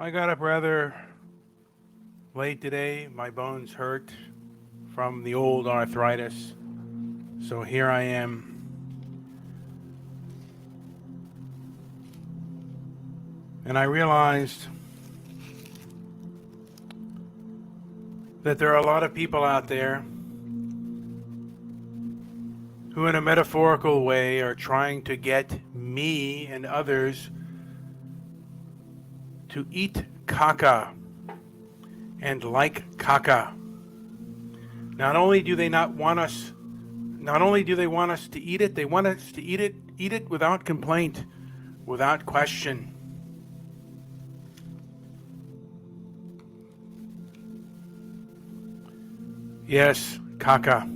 I got up rather late today. My bones hurt from the old arthritis. So here I am. And I realized that there are a lot of people out there who, in a metaphorical way, are trying to get me and others to eat caca and like caca. Not only do they want us to eat it, they want us to eat it without complaint, without question. Yes, caca.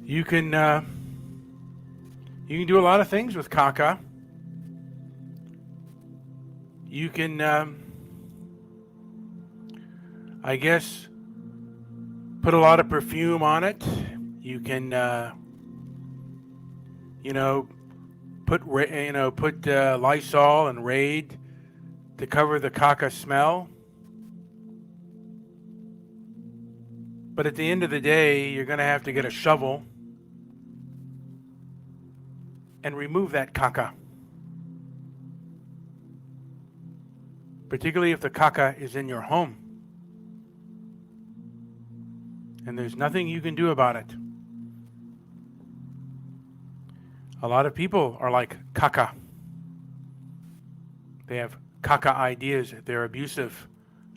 You can do a lot of things with caca. You can, I guess, put a lot of perfume on it. You can, put Lysol and Raid to cover the caca smell. But at the end of the day, you're going to have to get a shovel and remove that caca. Particularly if the caca is in your home. And there's nothing you can do about it. A lot of people are like caca. They have caca ideas. They're abusive.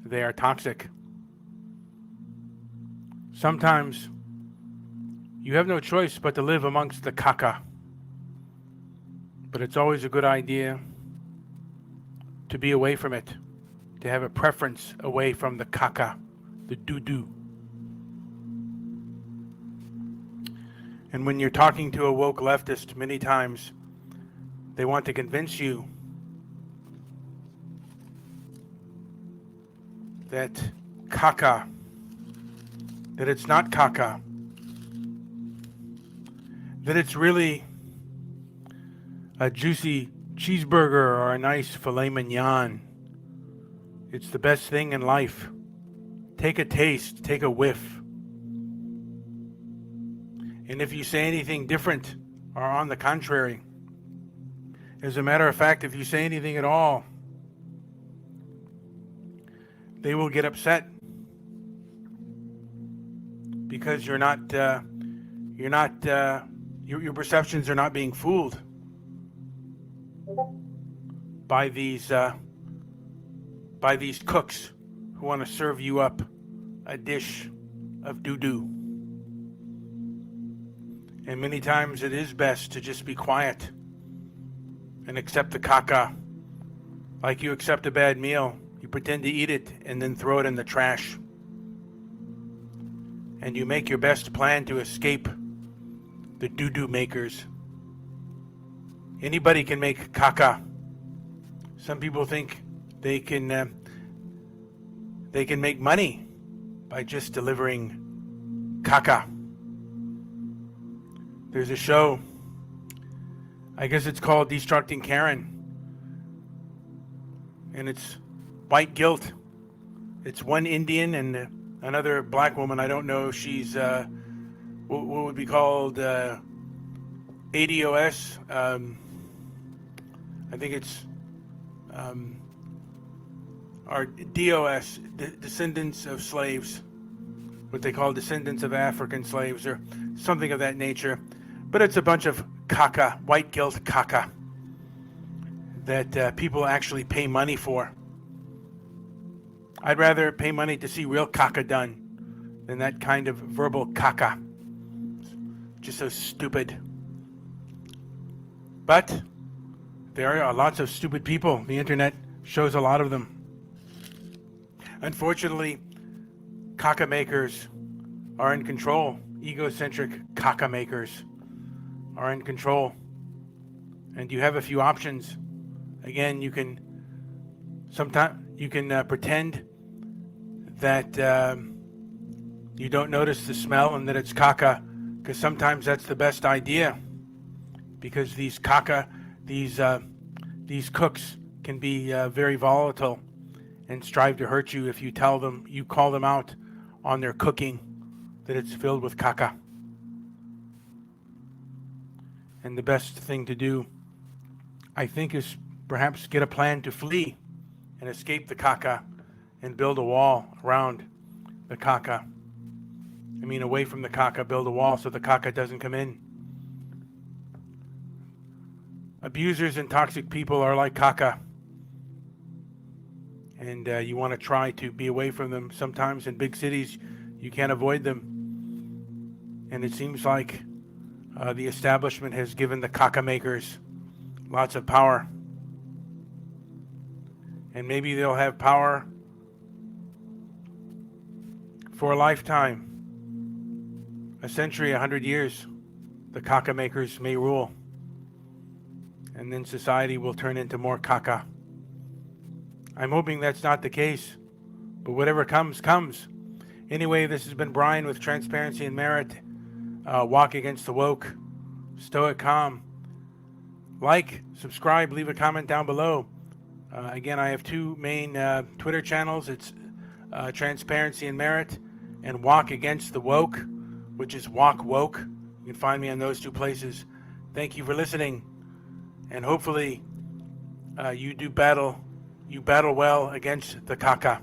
They are toxic. Sometimes you have no choice but to live amongst the caca. But it's always a good idea to be away from it, to have a preference away from the caca, the doo-doo. And when you're talking to a woke leftist, many times they want to convince you that caca, that it's not caca, that it's really a juicy cheeseburger or a nice filet mignon. It's the best thing in life. Take a taste, take a whiff. And if you say anything different or on the contrary, as a matter of fact, if you say anything at all, they will get upset because your perceptions are not being fooled by these cooks who want to serve you up a dish of doo-doo. And many times it is best to just be quiet and accept the caca like you accept a bad meal. You pretend to eat it and then throw it in the trash. And you make your best plan to escape the doo-doo makers. Anybody can make caca. Some people think they can make money by just delivering caca. There's a show, I guess it's called Destructing Karen, and it's white guilt. It's one Indian and another black woman. I don't know if she's what would be called ADOS. I think it's or DOS, descendants of slaves, what they call descendants of African slaves or something of that nature. But it's a bunch of caca, white guilt caca, that people actually pay money for. I'd rather pay money to see real caca done than that kind of verbal caca. Just so stupid. But there are lots of stupid people. The internet shows a lot of them. Unfortunately, caca makers are in control. Egocentric caca makers are in control. And you have a few options. Again, you can pretend that you don't notice the smell and that it's caca, because sometimes that's the best idea. Because these cooks can be very volatile and strive to hurt you if you call them out on their cooking, that it's filled with caca. And the best thing to do, I think, is perhaps get a plan to flee and escape the caca and build a wall around the caca. I mean, away from the caca, build a wall so the caca doesn't come in. Abusers and toxic people are like caca. And you want to try to be away from them. Sometimes in big cities, you can't avoid them. And it seems like the establishment has given the caca makers lots of power. And maybe they'll have power for a lifetime. A century, 100 years, the caca makers may rule. And then society will turn into more caca. I'm hoping that's not the case, but whatever comes, comes. Anyway, this has been Brian with Transparency and Merit. Walk against the woke. Stoic calm. Like, subscribe, leave a comment down below. Again, I have two main Twitter channels. It's Transparency and Merit and Walk Against the Woke, which is Walk Woke. You can find me on those two places. Thank you for listening, and hopefully you battle well against the caca.